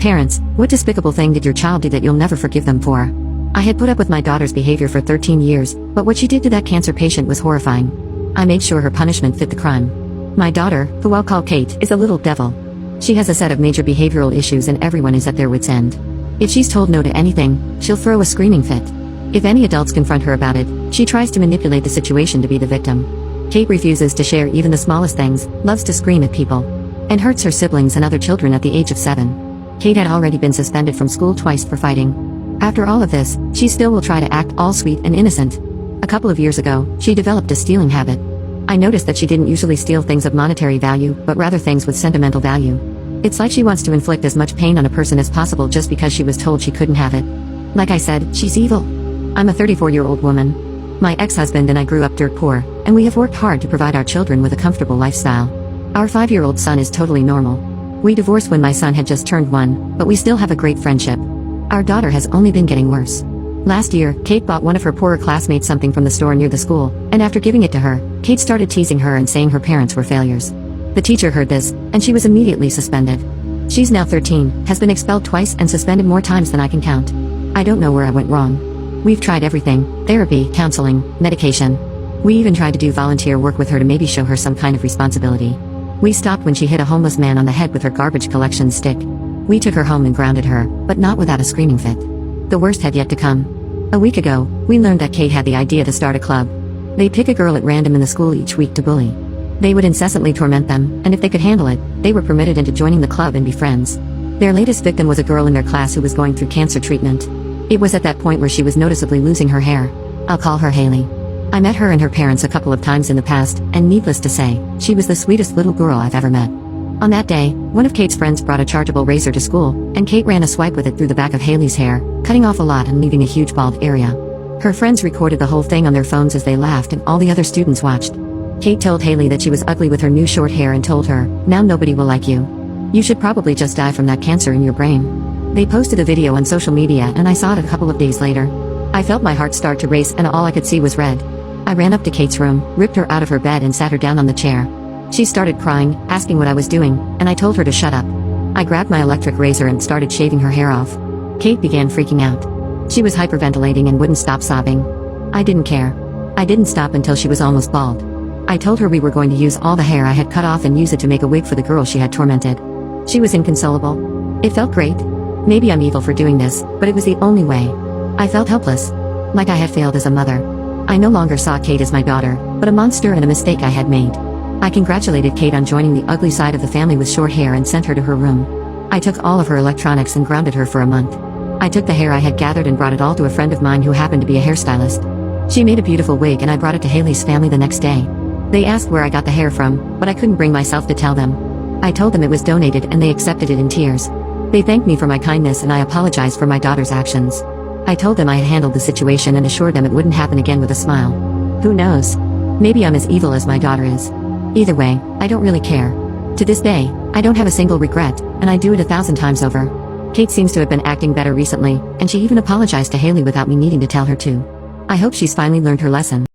Parents, what despicable thing did your child do that you'll never forgive them for? I had put up with my daughter's behavior for 13 years, but what she did to that cancer patient was horrifying. I made sure her punishment fit the crime. My daughter, who I'll call Kate, is a little devil. She has a set of major behavioral issues and everyone is at their wits' end. If she's told no to anything, she'll throw a screaming fit. If any adults confront her about it, she tries to manipulate the situation to be the victim. Kate refuses to share even the smallest things, loves to scream at people, and hurts her siblings and other children at the age of 7. Kate had already been suspended from school twice for fighting. After all of this, she still will try to act all sweet and innocent. A couple of years ago, she developed a stealing habit. I noticed that she didn't usually steal things of monetary value, but rather things with sentimental value. It's like she wants to inflict as much pain on a person as possible just because she was told she couldn't have it. Like I said, she's evil. I'm a 34-year-old woman. My ex-husband and I grew up dirt poor, and we have worked hard to provide our children with a comfortable lifestyle. Our 5-year-old son is totally normal. We divorced when my son had just turned 1, but we still have a great friendship. Our daughter has only been getting worse. Last year, Kate bought one of her poorer classmates something from the store near the school, and after giving it to her, Kate started teasing her and saying her parents were failures. The teacher heard this, and she was immediately suspended. She's now 13, has been expelled twice and suspended more times than I can count. I don't know where I went wrong. We've tried everything: therapy, counseling, medication. We even tried to do volunteer work with her to maybe show her some kind of responsibility. We stopped when she hit a homeless man on the head with her garbage collection stick. We took her home and grounded her, but not without a screaming fit. The worst had yet to come. A week ago, we learned that Kate had the idea to start a club. They'd pick a girl at random in the school each week to bully. They would incessantly torment them, and if they could handle it, they were permitted into joining the club and be friends. Their latest victim was a girl in their class who was going through cancer treatment. It was at that point where she was noticeably losing her hair. I'll call her Haley. I met her and her parents a couple of times in the past, and needless to say, she was the sweetest little girl I've ever met. On that day, one of Kate's friends brought a chargeable razor to school, and Kate ran a swipe with it through the back of Haley's hair, cutting off a lot and leaving a huge bald area. Her friends recorded the whole thing on their phones as they laughed and all the other students watched. Kate told Haley that she was ugly with her new short hair and told her, "Now nobody will like you. You should probably just die from that cancer in your brain." They posted a video on social media and I saw it a couple of days later. I felt my heart start to race and all I could see was red. I ran up to Kate's room, ripped her out of her bed and sat her down on the chair. She started crying, asking what I was doing, and I told her to shut up. I grabbed my electric razor and started shaving her hair off. Kate began freaking out. She was hyperventilating and wouldn't stop sobbing. I didn't care. I didn't stop until she was almost bald. I told her we were going to use all the hair I had cut off and use it to make a wig for the girl she had tormented. She was inconsolable. It felt great. Maybe I'm evil for doing this, but it was the only way. I felt helpless. Like I had failed as a mother. I no longer saw Kate as my daughter, but a monster and a mistake I had made. I congratulated Kate on joining the ugly side of the family with short hair and sent her to her room. I took all of her electronics and grounded her for a month. I took the hair I had gathered and brought it all to a friend of mine who happened to be a hairstylist. She made a beautiful wig and I brought it to Haley's family the next day. They asked where I got the hair from, but I couldn't bring myself to tell them. I told them it was donated and they accepted it in tears. They thanked me for my kindness and I apologized for my daughter's actions. I told them I had handled the situation and assured them it wouldn't happen again with a smile. Who knows? Maybe I'm as evil as my daughter is. Either way, I don't really care. To this day, I don't have a single regret, and I do it 1,000 times over. Kate seems to have been acting better recently, and she even apologized to Haley without me needing to tell her to. I hope she's finally learned her lesson.